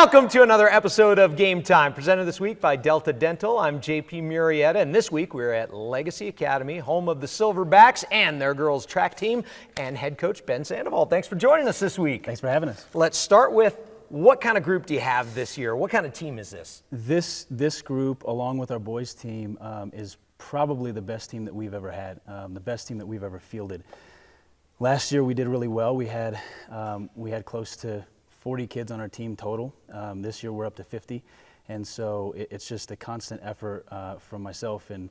Welcome to another episode of Game Time, presented this week by Delta Dental. I'm JP Murrieta, and this week we're at Legacy Academy, home of the Silverbacks and their girls track team, and head coach Ben Sandoval. Thanks for joining us this week. Thanks for having us. Let's start with, what kind of group do you have this year? What kind of team is this? This group, along with our boys team, is probably the best team that we've ever had, the best team that we've ever fielded. Last year we did really well. We had close to 40 kids on our team total. This year we're up to 50, and so it's just a constant effort from myself and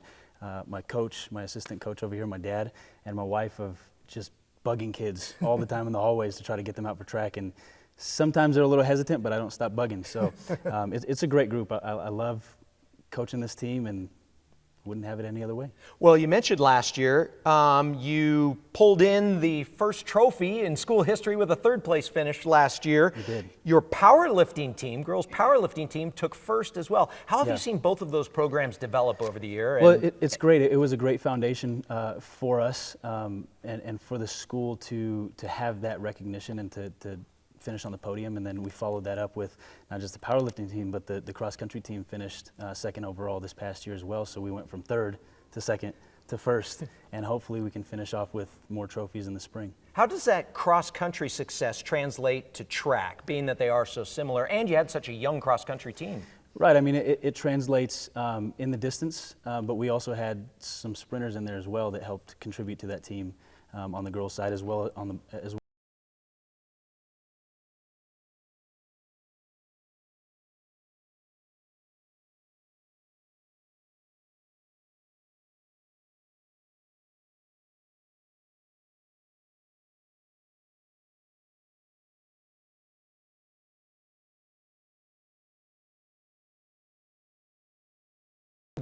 my coach, my assistant coach over here, my dad, and my wife, of just bugging kids all the time in the hallways to try to get them out for track. And sometimes they're a little hesitant, but I don't stop bugging. So it's a great group. I love coaching this team and wouldn't have it any other way. Well, you mentioned last year you pulled in the first trophy in school history with a third place finish last year. We did. Your powerlifting team, girls powerlifting team, took first as well. How have you seen both of those programs develop over the year? Well, it's great. It was a great foundation for us and for the school to have that recognition and to finish on the podium. And then we followed that up with not just the powerlifting team, but the cross-country team finished second overall this past year as well. So we went from third to second to first, and hopefully we can finish off with more trophies in the spring. How does that cross-country success translate to track, being that they are so similar, and you had such a young cross-country team? Right. I mean, it translates in the distance, but we also had some sprinters in there as well that helped contribute to that team on the girls' side as well as well.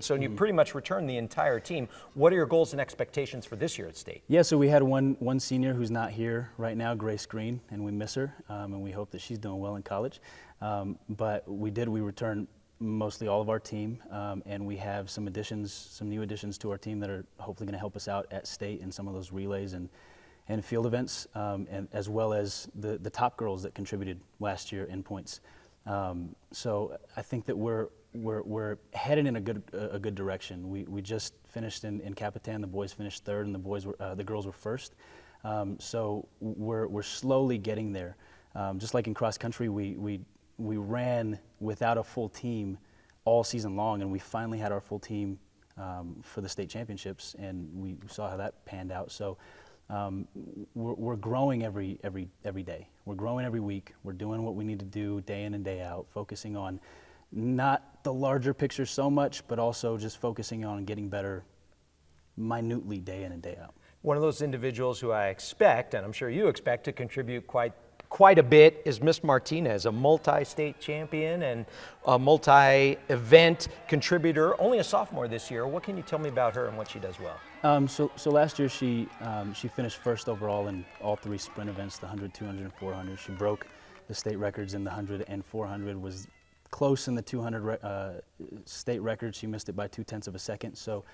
So you pretty much returned the entire team. What are your goals and expectations for this year at state? Yeah, so we had one senior who's not here right now, Grace Green, and we miss her, and we hope that she's doing well in college. But we returned mostly all of our team, and we have some new additions to our team that are hopefully going to help us out at state in some of those relays and field events, and as well as the top girls that contributed last year in points. So I think that we're headed in a good direction. We just finished in Capitan. The boys finished third, and the girls were first. So we're slowly getting there. Just like in cross country, we ran without a full team all season long, and we finally had our full team for the state championships, and we saw how that panned out. So we're growing every day. We're growing every week. We're doing what we need to do day in and day out, focusing on not the larger picture so much, but also just focusing on getting better minutely day in and day out. One of those individuals who I expect, and I'm sure you expect, to contribute quite a bit is Miss Martinez, a multi-state champion and a multi-event contributor, only a sophomore this year. What can you tell me about her and what she does well? So last year she finished first overall in all three sprint events, the 100, 200, and 400. She broke the state records in the 100 and 400, was close in the 200 state record. She missed it by 0.2 of a second. So,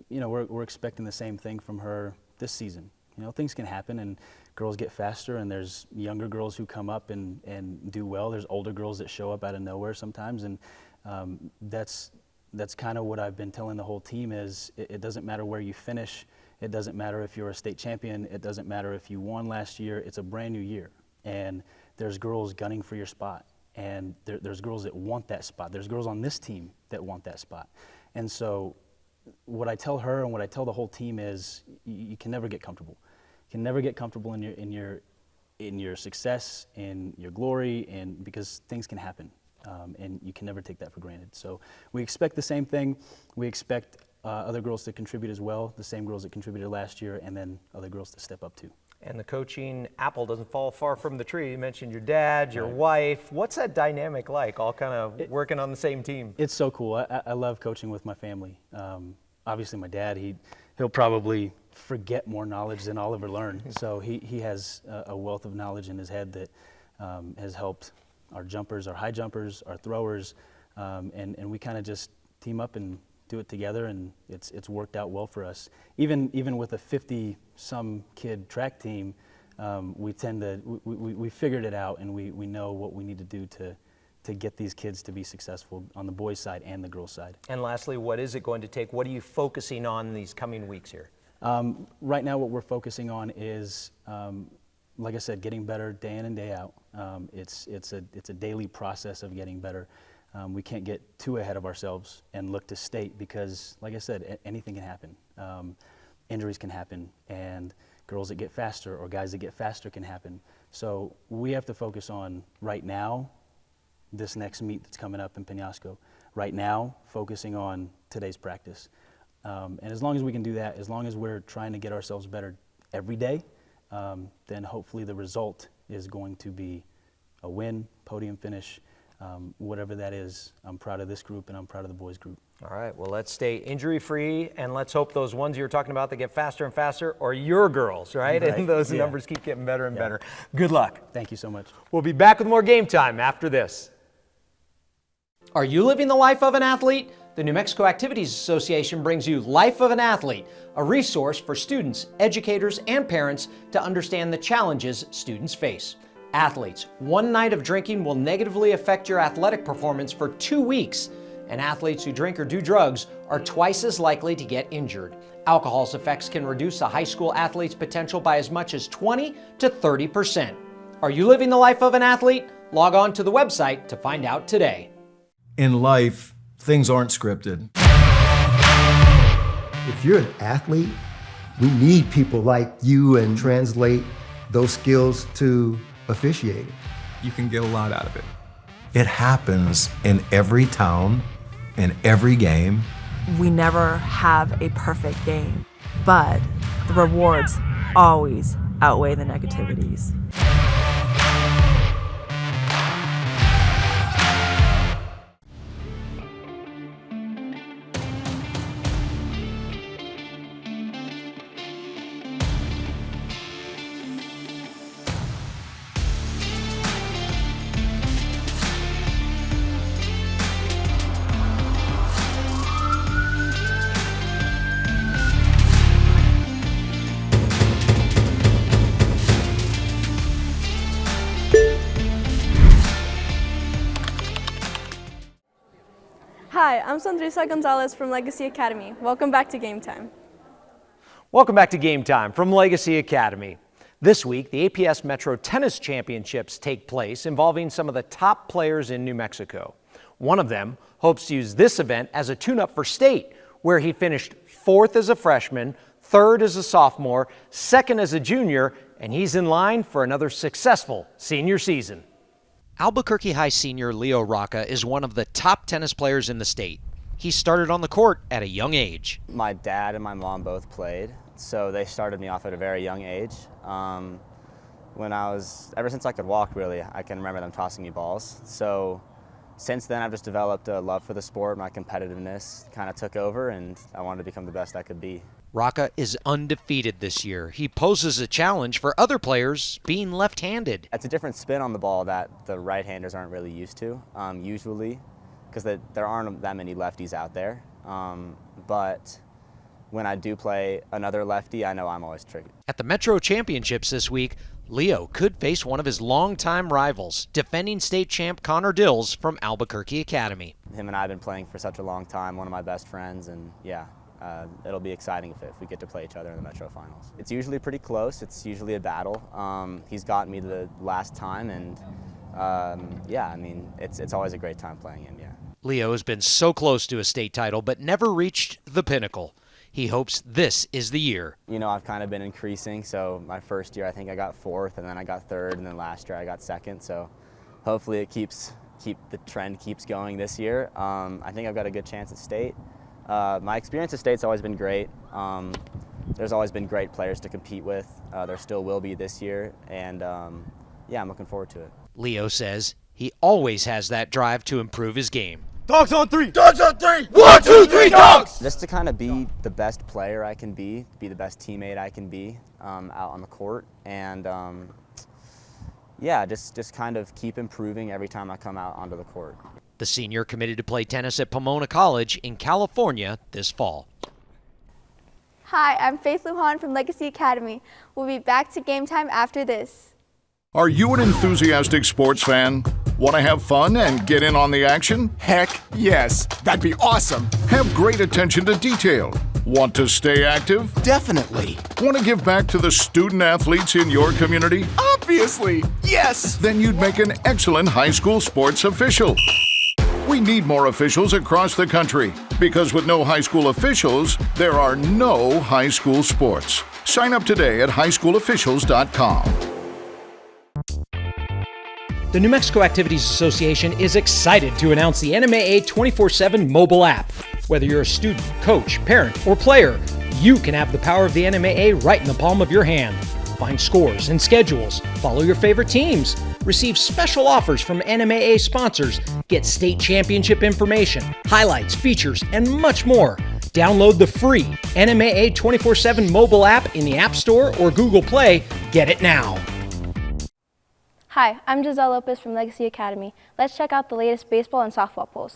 we're expecting the same thing from her this season. Things can happen, and girls get faster, and there's younger girls who come up and do well. There's older girls that show up out of nowhere sometimes, and that's kind of what I've been telling the whole team is it doesn't matter where you finish. It doesn't matter if you're a state champion. It doesn't matter if you won last year. It's a brand new year, and there's girls gunning for your spot. And there's girls that want that spot. There's girls on this team that want that spot. And so what I tell her and what I tell the whole team is you can never get comfortable. You can never get comfortable in your success, in your glory, and because things can happen. And you can never take that for granted. So we expect the same thing. We expect other girls to contribute as well, the same girls that contributed last year, and then other girls to step up too. And the coaching apple doesn't fall far from the tree. You mentioned your dad, your wife. What's that dynamic like, all kind of working on the same team? It's so cool. I love coaching with my family. Obviously my dad, he'll probably forget more knowledge than I'll ever learn. So he has a wealth of knowledge in his head that has helped our jumpers, our high jumpers, our throwers, and we kind of just team up and do it together, and it's worked out well for us. Even with a 50-some kid track team, we tend to, we figured it out, and we know what we need to do to get these kids to be successful on the boys' side and the girls' side. And lastly, what is it going to take? What are you focusing on these coming weeks here? Right now, what we're focusing on is, like I said, getting better day in and day out. It's a daily process of getting better. We can't get too ahead of ourselves and look to state because, like I said, anything can happen. Injuries can happen, and girls that get faster or guys that get faster can happen. So we have to focus on right now, this next meet that's coming up in Penasco. Right now, focusing on today's practice. And as long as we can do that, as long as we're trying to get ourselves better every day, then hopefully the result is going to be a win, podium finish, whatever that is. I'm proud of this group and I'm proud of the boys group. All right, well, let's stay injury-free, and let's hope those ones you're talking about that get faster and faster are your girls, right? And those numbers keep getting better and better. Good luck. Thank you so much. We'll be back with more Game Time after this. Are you living the life of an athlete? The New Mexico Activities Association brings you Life of an Athlete, a resource for students, educators, and parents to understand the challenges students face. Athletes, one night of drinking will negatively affect your athletic performance for 2 weeks, and athletes who drink or do drugs are twice as likely to get injured. Alcohol's effects can reduce a high school athlete's potential by as much as 20 to 30%. Are you living the life of an athlete? Log on to the website to find out today. In life, things aren't scripted. If you're an athlete, we need people like you and translate those skills to officiating. You can get a lot out of it. It happens in every town, in every game. We never have a perfect game, but the rewards always outweigh the negativities. Hi, I'm Sandrisa Gonzalez from Legacy Academy. Welcome back to Game Time. Welcome back to Game Time from Legacy Academy. This week, the APS Metro Tennis Championships take place involving some of the top players in New Mexico. One of them hopes to use this event as a tune-up for state, where he finished 4th as a freshman, 3rd as a sophomore, 2nd as a junior, and he's in line for another successful senior season. Albuquerque High senior Leo Rocca is one of the top tennis players in the state. He started on the court at a young age. My dad and my mom both played, so they started me off at a very young age. Ever since I could walk, really, I can remember them tossing me balls. So since then, I've just developed a love for the sport. My competitiveness kind of took over, and I wanted to become the best I could be. Rocca is undefeated this year. He poses a challenge for other players being left-handed. It's a different spin on the ball that the right-handers aren't really used to, usually, because there aren't that many lefties out there. But when I do play another lefty, I know I'm always triggered. At the Metro Championships this week, Leo could face one of his longtime rivals, defending state champ Connor Dills from Albuquerque Academy. Him and I have been playing for such a long time, one of my best friends, and yeah. It'll be exciting if we get to play each other in the Metro Finals. It's usually pretty close. It's usually a battle. He's gotten me the last time, and yeah, I mean, it's always a great time playing him, yeah. Leo has been so close to a state title, but never reached the pinnacle. He hopes this is the year. You know, I've kind of been increasing, so my first year I think I got 4th, and then I got 3rd, and then last year I got 2nd, so hopefully the trend keeps going this year. I think I've got a good chance at state. My experience at state's always been great. There's always been great players to compete with. There still will be this year, and yeah, I'm looking forward to it. Leo says he always has that drive to improve his game. Dogs on 3! Dogs on 3! 1, 2, 3, dogs! Just to kind of be the best player I can be the best teammate I can be out on the court, and yeah, just kind of keep improving every time I come out onto the court. The senior committed to play tennis at Pomona College in California this fall. Hi, I'm Faith Lujan from Legacy Academy. We'll be back to Game Time after this. Are you an enthusiastic sports fan? Want to have fun and get in on the action? Heck yes, that'd be awesome. Have great attention to detail? Want to stay active? Definitely. Want to give back to the student athletes in your community? Obviously, yes. Then you'd make an excellent high school sports official. We need more officials across the country because with no high school officials, there are no high school sports. Sign up today at highschoolofficials.com. The New Mexico Activities Association is excited to announce the NMAA 24/7 mobile app. Whether you're a student, coach, parent, or player, you can have the power of the NMAA right in the palm of your hand. Find scores and schedules, follow your favorite teams, receive special offers from NMAA sponsors, get state championship information, highlights, features, and much more. Download the free NMAA 24/7 mobile app in the App Store or Google Play. Get it now. Hi, I'm Giselle Lopez from Legacy Academy. Let's check out the latest baseball and softball polls.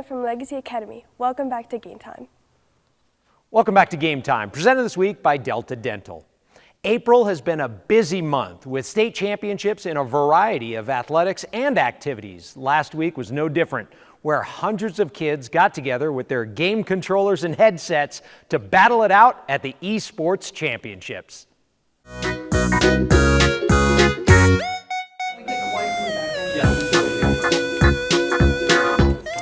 From Legacy Academy. Welcome back to Game Time. Welcome back to Game Time, presented this week by Delta Dental. April has been a busy month with state championships in a variety of athletics and activities. Last week was no different, where hundreds of kids got together with their game controllers and headsets to battle it out at the eSports Championships.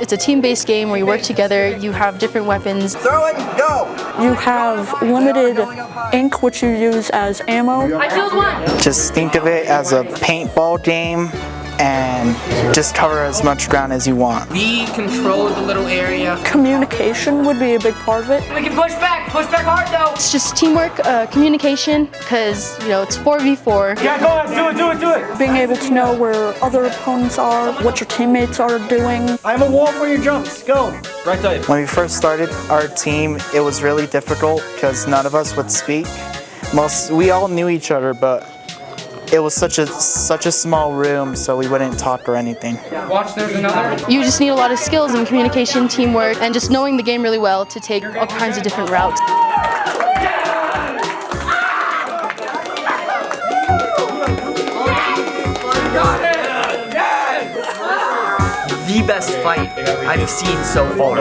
It's a team-based game where you work together, you have different weapons. Throw it, go! You have limited ink, which you use as ammo. I killed one! Just think of it as a paintball game and just cover as much ground as you want. We control the little area. Communication would be a big part of it. We can push back hard though. It's just teamwork, communication, because, you know, it's 4v4. Yeah, go on, do it. Being able to know where other opponents are, what your teammates are doing. I have a wall for your jumps, go. Right side. When we first started our team, it was really difficult because none of us would speak. We all knew each other, but it was such a small room, so we wouldn't talk or anything. Watch, there's another. You just need a lot of skills in communication, teamwork, and just knowing the game really well to take all kinds of different routes. The best fight I've seen so far.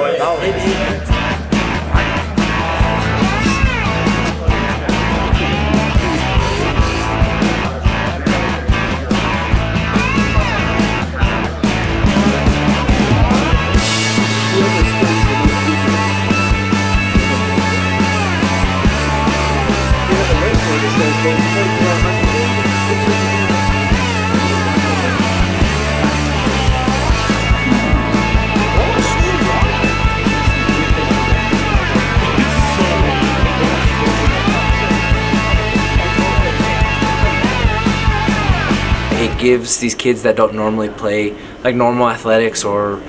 It gives these kids that don't normally play like normal athletics or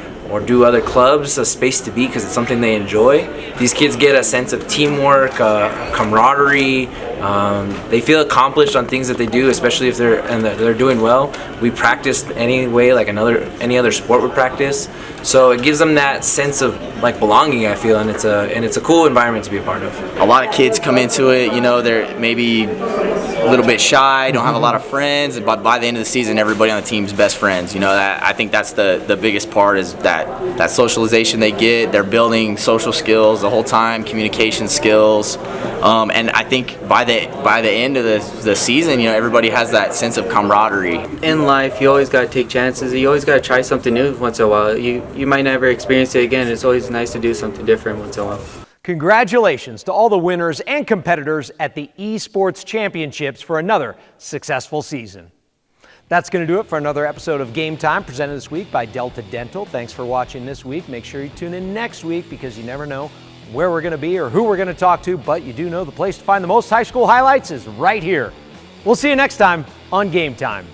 do other clubs a space to be because it's something they enjoy. These kids get a sense of teamwork, camaraderie. They feel accomplished on things that they do, especially if they're doing well. We practice any way like any other sport would practice. So it gives them that sense of like belonging, I feel, and it's a cool environment to be a part of. A lot of kids come into it, you know, they're maybe a little bit shy, don't have a lot of friends, but by the end of the season, everybody on the team's best friends. You know, I think that's the biggest part is that socialization they get. They're building social skills the whole time, communication skills, and I think by the end of the season, you know, everybody has that sense of camaraderie. In life, you always got to take chances. You always got to try something new once in a while. You might never experience it again. It's always nice to do something different once in a while. Congratulations to all the winners and competitors at the Esports Championships for another successful season. That's going to do it for another episode of Game Time, presented this week by Delta Dental. Thanks for watching this week. Make sure you tune in next week because you never know where we're going to be or who we're going to talk to, but you do know the place to find the most high school highlights is right here. We'll see you next time on Game Time.